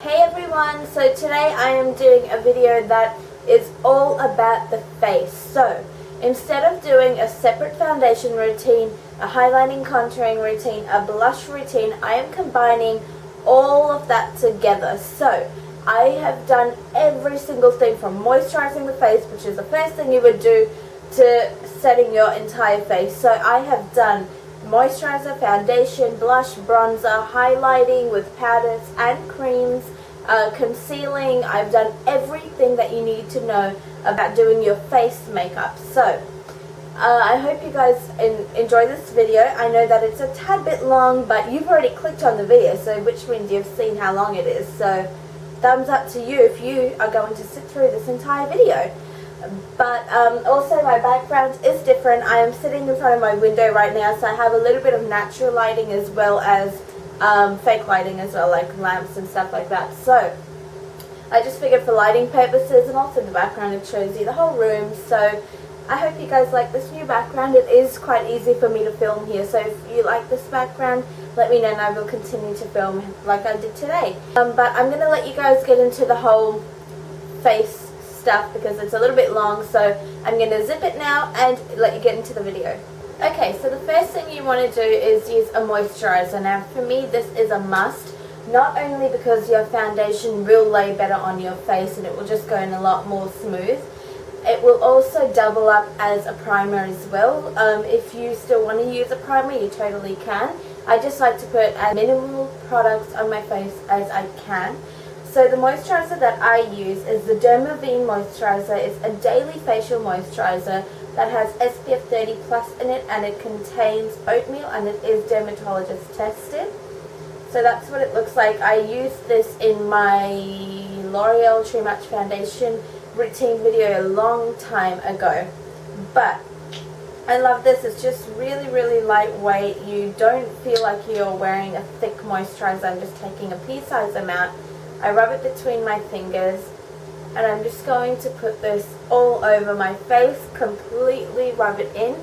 Hey everyone, so today I am doing a video that is all about the face. So instead of doing a separate foundation routine, a highlighting contouring routine, a blush routine, I am combining all of that together. So I have done every single thing from moisturizing the face, which is the first thing you would do, to setting your entire face. So I have done moisturizer, foundation, blush, bronzer, highlighting with powders and creams, concealing. I've done everything that you need to know about doing your face makeup. So I hope you guys enjoy this video. I know that it's a tad bit long, but you've already clicked on the video, so which means you've seen how long it is. So thumbs up to you if you are going to sit through this entire video. But also my background is different. I am sitting in front of my window right now, so I have a little bit of natural lighting as well as fake lighting as well, like lamps and stuff like that. So I just figured for lighting purposes, and also the background, it shows you the whole room. So I hope you guys like this new background. It is quite easy for me to film here, so if you like this background, let me know and I will continue to film like I did today. But I'm going to let you guys get into the whole face stuff because it's a little bit long, so I'm going to zip it now and let you get into the video. Okay, so the first thing you want to do is use a moisturizer. Now for me this is a must, not only because your foundation will lay better on your face and it will just go in a lot more smooth, it will also double up as a primer as well. If you still want to use a primer, you totally can. I just like to put as minimal products on my face as I can. So the moisturizer that I use is the Dermaveen moisturizer. It's a daily facial moisturizer that has SPF 30 plus in it, and it contains oatmeal, and it is dermatologist tested. So that's what it looks like. I used this in my L'Oreal True Match Foundation routine video a long time ago. But I love this. It's just really lightweight. You don't feel like you're wearing a thick moisturizer. I'm just taking a pea-sized amount. I rub it between my fingers, and I'm just going to put this all over my face, completely rub it in.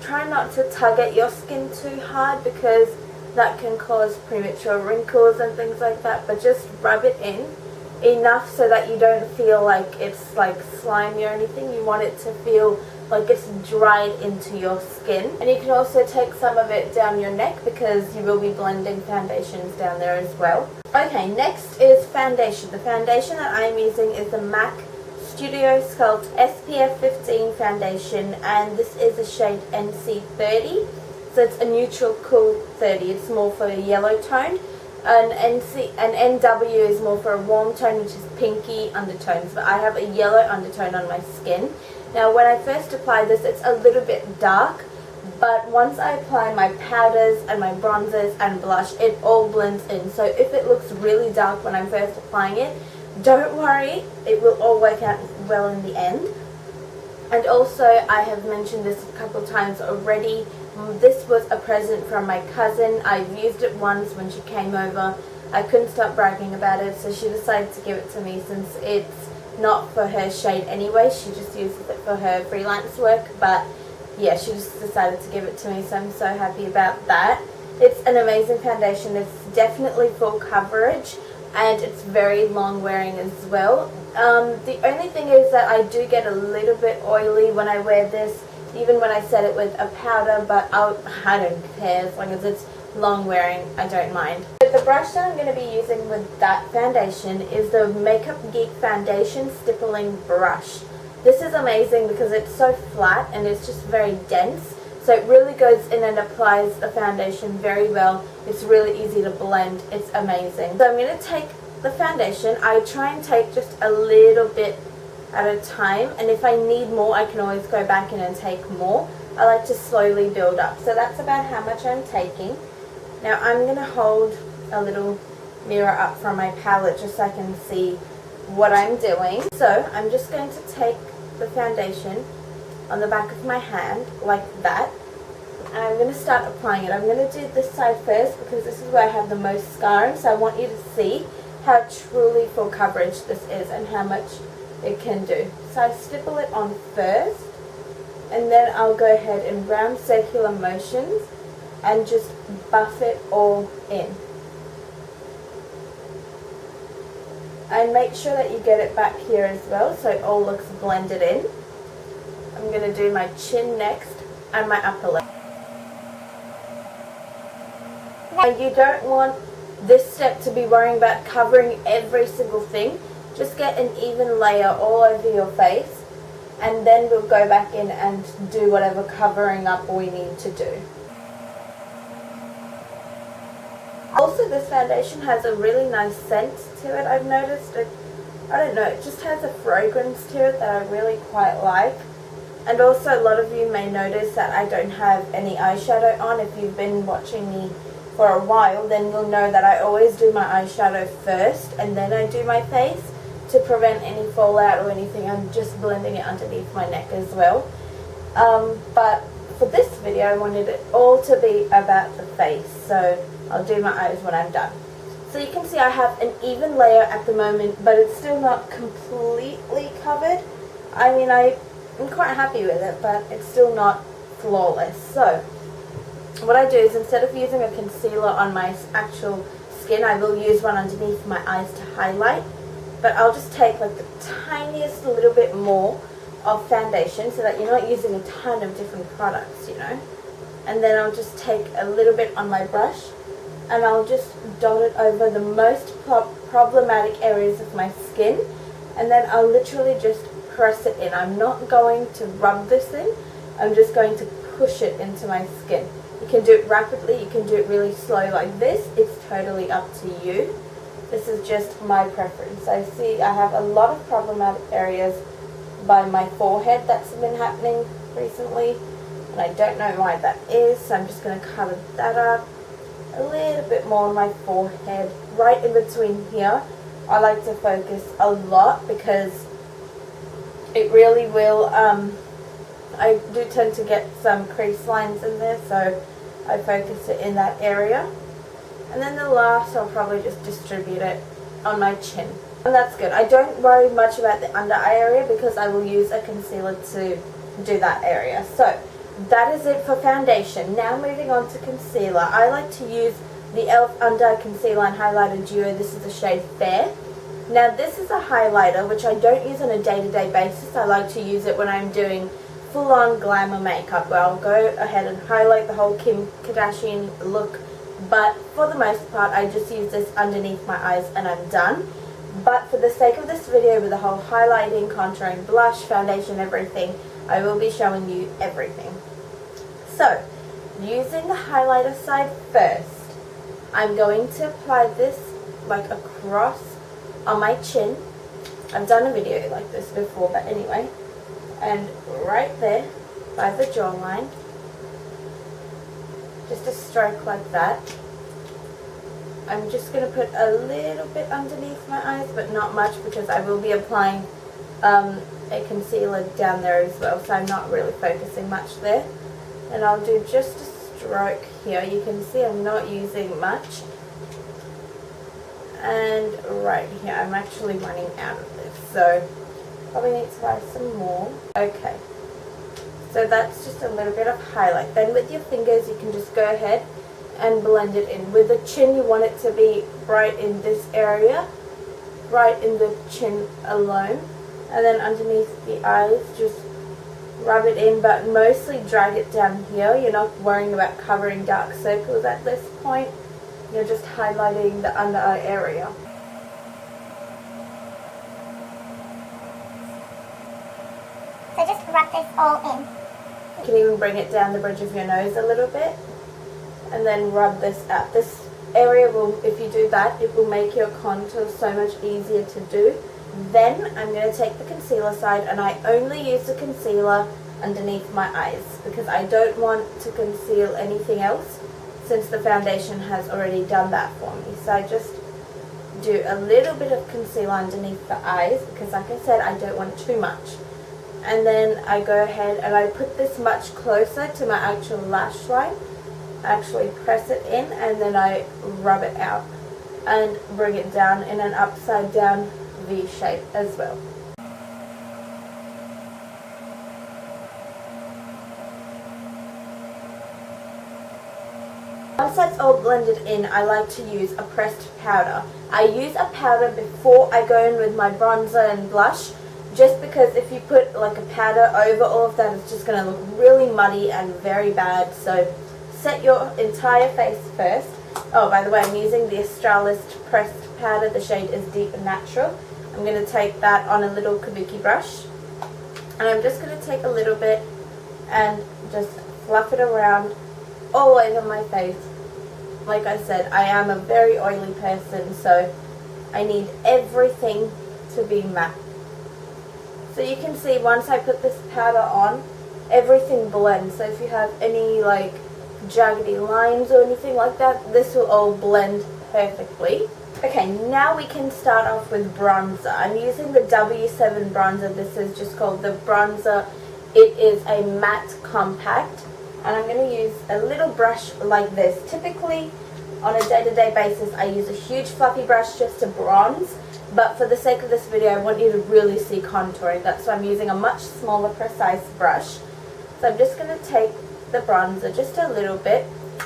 Try not to tug at your skin too hard because that can cause premature wrinkles and things like that, but just rub it in enough so that you don't feel like it's like slimy or anything. You want it to feel like it's dried into your skin. And you can also take some of it down your neck because you will be blending foundations down there as well. Okay, next is foundation. The foundation that I'm using is the MAC Studio Sculpt SPF 15 foundation, and this is the shade NC30. So it's a neutral cool 30. It's more for a yellow tone. And NW is more for a warm tone, which is pinky undertones. But I have a yellow undertone on my skin. Now when I first apply this, it's a little bit dark, but once I apply my powders and my bronzers and blush, it all blends in. So if it looks really dark when I'm first applying it, don't worry, it will all work out well in the end. And also, I have mentioned this a couple times already, this was a present from my cousin. I've used it once when she came over. I couldn't stop bragging about it, so she decided to give it to me since it's not for her shade anyway. She just uses it for her freelance work, but yeah, she just decided to give it to me, so I'm so happy about that. It's an amazing foundation. It's definitely full coverage, and it's very long wearing as well. The only thing is that I do get a little bit oily when I wear this, even when I set it with a powder, but I don't care as long as it's long wearing, I don't mind. But the brush that I'm going to be using with that foundation is the Makeup Geek Foundation Stippling Brush. This is amazing because it's so flat and it's just very dense, so it really goes in and applies the foundation very well. It's really easy to blend. It's amazing. So I'm going to take the foundation. I try and take just a little bit at a time, and if I need more I can always go back in and take more. I like to slowly build up. So that's about how much I'm taking. Now I'm going to hold a little mirror up from my palette just so I can see what I'm doing. So I'm just going to take the foundation on the back of my hand like that, and I'm going to start applying it. I'm going to do this side first because this is where I have the most scarring, so I want you to see how truly full coverage this is and how much it can do. So I stipple it on first, and then I'll go ahead and round circular motions and just buff it all in. And make sure that you get it back here as well so it all looks blended in. I'm going to do my chin next and my upper lip. Now you don't want this step to be worrying about covering every single thing. Just get an even layer all over your face, and then we'll go back in and do whatever covering up we need to do. Also, this foundation has a really nice scent to it, I've noticed. I don't know, it just has a fragrance to it that I really quite like. And also, a lot of you may notice that I don't have any eyeshadow on. If you've been watching me for a while, then you'll know that I always do my eyeshadow first and then I do my face to prevent any fallout or anything. I'm just blending it underneath my neck as well. But for this video, I wanted it all to be about the face, so I'll do my eyes when I'm done. So you can see I have an even layer at the moment, but it's still not completely covered. I mean, I'm quite happy with it, but it's still not flawless. So what I do is, instead of using a concealer on my actual skin, I will use one underneath my eyes to highlight. But I'll just take like the tiniest little bit more of foundation so that you're not using a ton of different products, you know. And then I'll just take a little bit on my brush and I'll just dot it over the most problematic areas of my skin, and then I'll literally just press it in. I'm not going to rub this in, I'm just going to push it into my skin. You can do it rapidly, you can do it really slow like this, it's totally up to you. This is just my preference. I see I have a lot of problematic areas by my forehead that's been happening recently, and I don't know why that is, so I'm just going to cover that up. A little bit more on my forehead, right in between here. I like to focus a lot because it really will, I do tend to get some crease lines in there, so I focus it in that area. And then the last, I'll probably just distribute it on my chin. And that's good. I don't worry much about the under eye area because I will use a concealer to do that area. So that is it for foundation. Now moving on to concealer. I like to use the e.l.f. Under Eye Concealer and Highlighter Duo. This is the shade Fair. Now this is a highlighter which I don't use on a day-to-day basis. I like to use it when I'm doing full-on glamour makeup, where I'll go ahead and highlight the whole Kim Kardashian look. But for the most part, I just use this underneath my eyes and I'm done. But for the sake of this video, with the whole highlighting, contouring, blush, foundation, everything, I will be showing you everything. So, using the highlighter side first, I'm going to apply this like across on my chin. I've done a video like this before, but anyway. And right there, by the jawline, just a stroke like that. I'm just going to put a little bit underneath my eyes, but not much, because I will be applying a concealer down there as well, so I'm not really focusing much there. And I'll do just a stroke here. You can see I'm not using much. And right here, I'm actually running out of this, so probably need to buy some more. Okay, so that's just a little bit of highlight. Then with your fingers, you can just go ahead and blend it in. With the chin, you want it to be right in this area, right in the chin alone. And then underneath the eyes, just rub it in, but mostly drag it down here. You're not worrying about covering dark circles at this point. You're just highlighting the under eye area. So just rub this all in. You can even bring it down the bridge of your nose a little bit, and then rub this out. This area will, if you do that, it will make your contour so much easier to do. Then I'm going to take the concealer side, and I only use the concealer underneath my eyes because I don't want to conceal anything else, since the foundation has already done that for me. So I just do a little bit of concealer underneath the eyes because, like I said, I don't want too much. And then I go ahead and I put this much closer to my actual lash line. Actually press it in, and then I rub it out and bring it down in an upside down V shape as well. Once that's all blended in, I like to use a pressed powder. I use a powder before I go in with my bronzer and blush, just because if you put like a powder over all of that, it's just going to look really muddy and very bad. So set your entire face first. Oh, by the way, I'm using the Australis pressed powder. The shade is Deep and Natural. I'm going to take that on a little kabuki brush, and I'm just going to take a little bit and just fluff it around all over my face. Like I said, I am a very oily person, so I need everything to be matte. So you can see once I put this powder on, everything blends. So if you have any like jaggedy lines or anything like that, this will all blend perfectly. Okay, now we can start off with bronzer. I'm using the W7 bronzer. This is just called the bronzer. It is a matte compact, and I'm going to use a little brush like this. Typically, on a day-to-day basis, I use a huge fluffy brush just to bronze, but for the sake of this video, I want you to really see contouring. That's why I'm using a much smaller, precise brush. So I'm just going to take the bronzer just a little bit,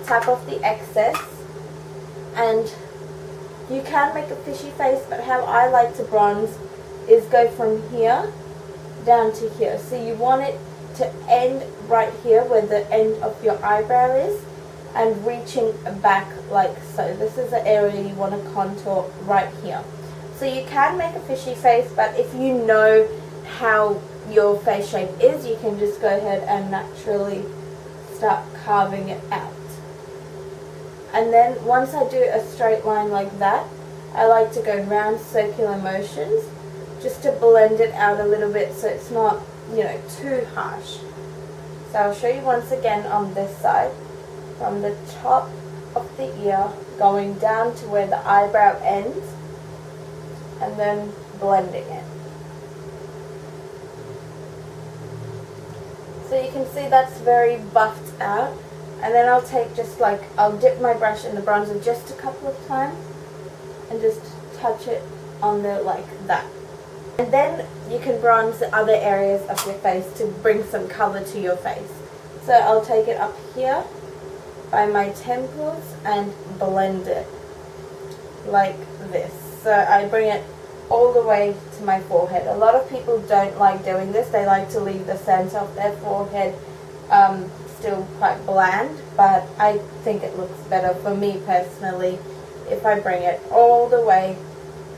tap off the excess, and you can make a fishy face, but how I like to bronze is go from here down to here. So you want it to end right here where the end of your eyebrow is, and reaching back like so. This is the area you want to contour right here. So you can make a fishy face, but if you know how your face shape is, you can just go ahead and naturally start carving it out. And then once I do a straight line like that, I like to go round circular motions just to blend it out a little bit so it's not, you know, too harsh. So I'll show you once again on this side, from the top of the ear going down to where the eyebrow ends, and then blending it. So you can see that's very buffed out. And then I'll take just like, I'll dip my brush in the bronzer just a couple of times and just touch it on there like that. And then you can bronze the other areas of your face to bring some color to your face. So I'll take it up here by my temples and blend it like this. So I bring it all the way to my forehead. A lot of people don't like doing this. They like to leave the center of their forehead still quite bland, but I think it looks better for me personally if I bring it all the way,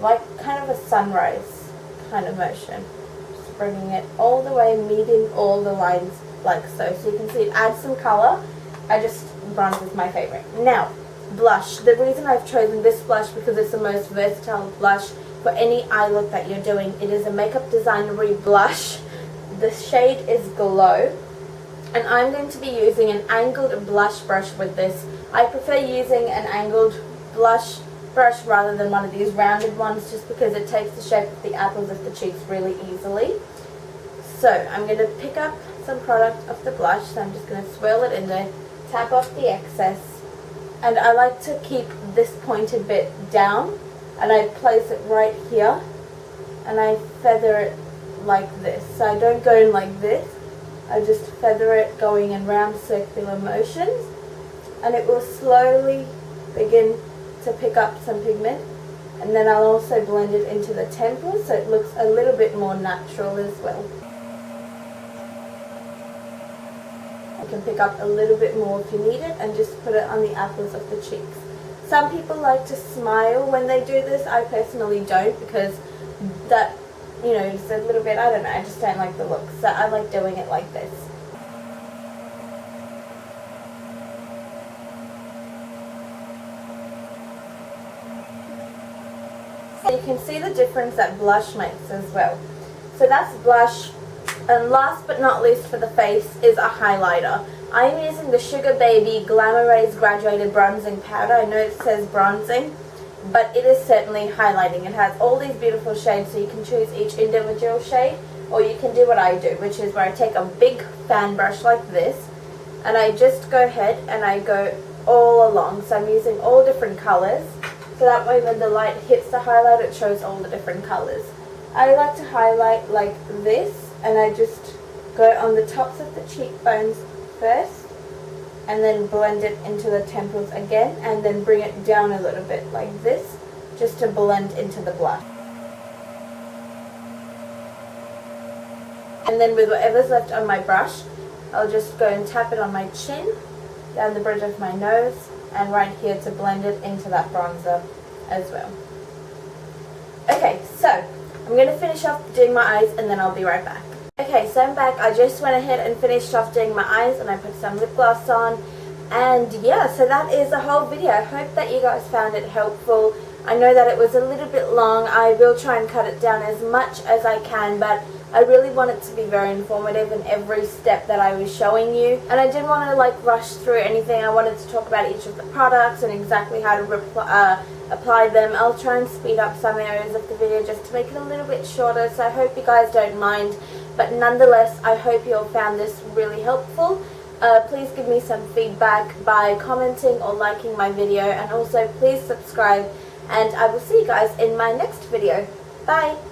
like kind of a sunrise kind of motion. Just bringing it all the way, meeting all the lines like so. So you can see it adds some color. Bronze is my favorite. Now, blush. The reason I've chosen this blush because it's the most versatile blush for any eye look that you're doing. It is a Makeup Designery blush. The shade is Glow. And I'm going to be using an angled blush brush with this. I prefer using an angled blush brush rather than one of these rounded ones, just because it takes the shape of the apples of the cheeks really easily. So I'm going to pick up some product of the blush, so I'm just going to swirl it in there, tap off the excess, and I like to keep this pointed bit down, and I place it right here, and I feather it like this. So I don't go in like this. I just feather it going in round circular motions, and it will slowly begin to pick up some pigment, and then I'll also blend it into the temples so it looks a little bit more natural as well. You can pick up a little bit more if you need it and just put it on the apples of the cheeks. Some people like to smile when they do this. I personally don't, because that, you know, just a little bit, I don't know, I just don't like the look. So I like doing it like this. So you can see the difference that blush makes as well. So that's blush. And last but not least for the face is a highlighter. I'm using the Sugar Baby Glamour Graduated Bronzing Powder. I know it says bronzing, but it is certainly highlighting. It has all these beautiful shades, so you can choose each individual shade, or you can do what I do, which is where I take a big fan brush like this, and I just go ahead and I go all along. So I'm using all different colors, so that way when the light hits the highlight, it shows all the different colors. I like to highlight like this, and I just go on the tops of the cheekbones first, and then blend it into the temples again, and then bring it down a little bit like this, just to blend into the blush. And then with whatever's left on my brush, I'll just go and tap it on my chin, down the bridge of my nose, and right here to blend it into that bronzer as well. Okay, so I'm going to finish off doing my eyes and then I'll be right back. Okay, so I'm back. I just went ahead and finished off doing my eyes and I put some lip gloss on. And yeah, so that is the whole video. I hope that you guys found it helpful. I know that it was a little bit long. I will try and cut it down as much as I can, but I really want it to be very informative in every step that I was showing you. And I didn't want to like rush through anything. I wanted to talk about each of the products and exactly how to apply them. I'll try and speed up some areas of the video just to make it a little bit shorter, so I hope you guys don't mind. But nonetheless, I hope you all found this really helpful. Please give me some feedback by commenting or liking my video, and also please subscribe, and I will see you guys in my next video. Bye!